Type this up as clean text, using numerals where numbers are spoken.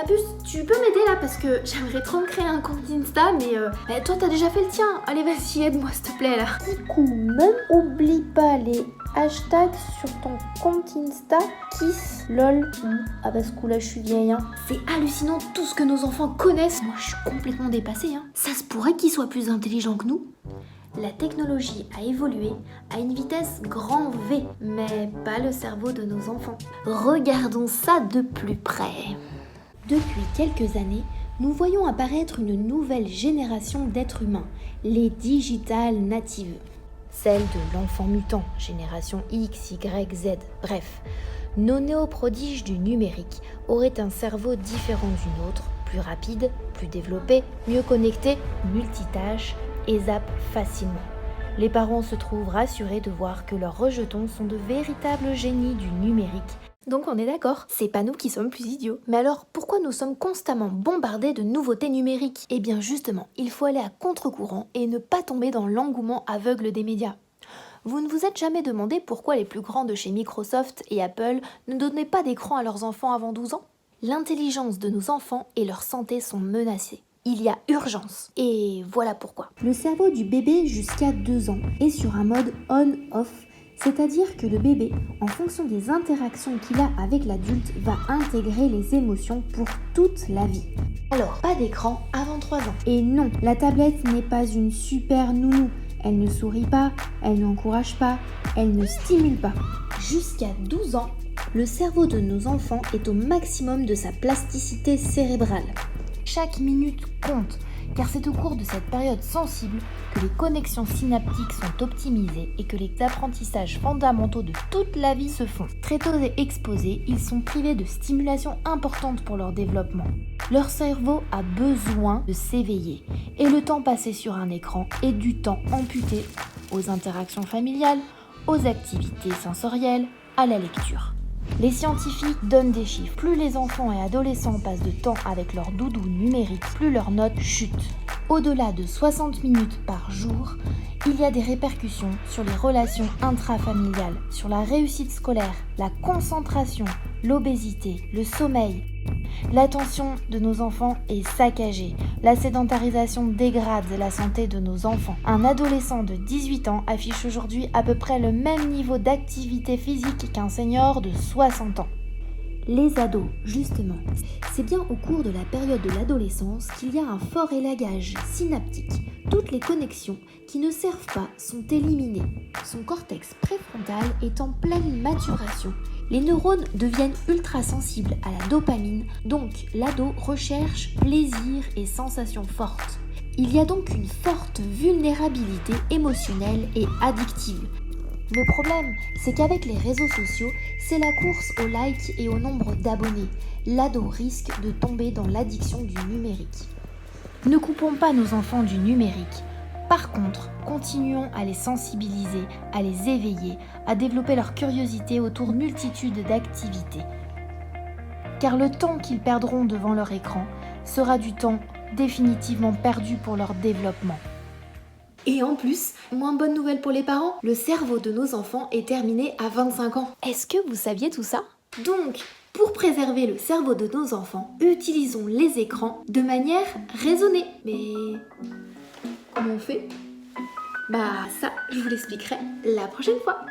Puce, tu peux m'aider là parce que j'aimerais trop me créer un compte Insta, mais toi t'as déjà fait le tien. Allez, vas-y, aide-moi s'il te plaît là. Coucou, même oublie pas les hashtags sur ton compte Insta, Kiss, lol. Ah bah ce coup là je suis vieille hein. C'est hallucinant tout ce que nos enfants connaissent. Moi je suis complètement dépassée hein. Ça se pourrait qu'ils soient plus intelligents que nous. La technologie a évolué à une vitesse grand V, mais pas le cerveau de nos enfants. Regardons ça de plus près. Depuis quelques années, nous voyons apparaître une nouvelle génération d'êtres humains, les digital natives. Celle de l'enfant mutant, génération X, Y, Z, bref. Nos néoprodiges du numérique auraient un cerveau différent du nôtre, plus rapide, plus développé, mieux connecté, multitâche et zappent facilement. Les parents se trouvent rassurés de voir que leurs rejetons sont de véritables génies du numérique. Donc on est d'accord, c'est pas nous qui sommes plus idiots. Mais alors, pourquoi nous sommes constamment bombardés de nouveautés numériques ? Eh bien justement, il faut aller à contre-courant et ne pas tomber dans l'engouement aveugle des médias. Vous ne vous êtes jamais demandé pourquoi les plus grands de chez Microsoft et Apple ne donnaient pas d'écran à leurs enfants avant 12 ans ? L'intelligence de nos enfants et leur santé sont menacées. Il y a urgence. Et voilà pourquoi. Le cerveau du bébé jusqu'à 2 ans est sur un mode on-off, c'est-à-dire que le bébé, en fonction des interactions qu'il a avec l'adulte, va intégrer les émotions pour toute la vie. Alors, pas d'écran avant 3 ans. Et non, la tablette n'est pas une super nounou. Elle ne sourit pas, elle n'encourage pas, elle ne stimule pas. Jusqu'à 12 ans, le cerveau de nos enfants est au maximum de sa plasticité cérébrale. Chaque minute compte, car c'est au cours de cette période sensible que les connexions synaptiques sont optimisées et que les apprentissages fondamentaux de toute la vie se font. Très tôt et exposés, ils sont privés de stimulation importante pour leur développement. Leur cerveau a besoin de s'éveiller et le temps passé sur un écran est du temps amputé aux interactions familiales, aux activités sensorielles, à la lecture. Les scientifiques donnent des chiffres. Plus les enfants et adolescents passent de temps avec leur doudou numérique, plus leurs notes chutent. Au-delà de 60 minutes par jour, il y a des répercussions sur les relations intrafamiliales, sur la réussite scolaire, la concentration, l'obésité, le sommeil. L'attention de nos enfants est saccagée. La sédentarisation dégrade la santé de nos enfants. Un adolescent de 18 ans affiche aujourd'hui à peu près le même niveau d'activité physique qu'un senior de 60 ans. Les ados, justement, c'est bien au cours de la période de l'adolescence qu'il y a un fort élagage synaptique. Toutes les connexions qui ne servent pas sont éliminées. Son cortex préfrontal est en pleine maturation. Les neurones deviennent ultra sensibles à la dopamine, donc l'ado recherche plaisir et sensations fortes. Il y a donc une forte vulnérabilité émotionnelle et addictive. Le problème, c'est qu'avec les réseaux sociaux, c'est la course au like et au nombre d'abonnés. L'ado risque de tomber dans l'addiction du numérique. Ne coupons pas nos enfants du numérique. Par contre, continuons à les sensibiliser, à les éveiller, à développer leur curiosité autour d'une multitude d'activités. Car le temps qu'ils perdront devant leur écran sera du temps définitivement perdu pour leur développement. Et en plus, moins bonne nouvelle pour les parents, le cerveau de nos enfants est terminé à 25 ans. Est-ce que vous saviez tout ça ? Donc, pour préserver le cerveau de nos enfants, utilisons les écrans de manière raisonnée. Mais comment on fait ? Bah ça, je vous l'expliquerai la prochaine fois.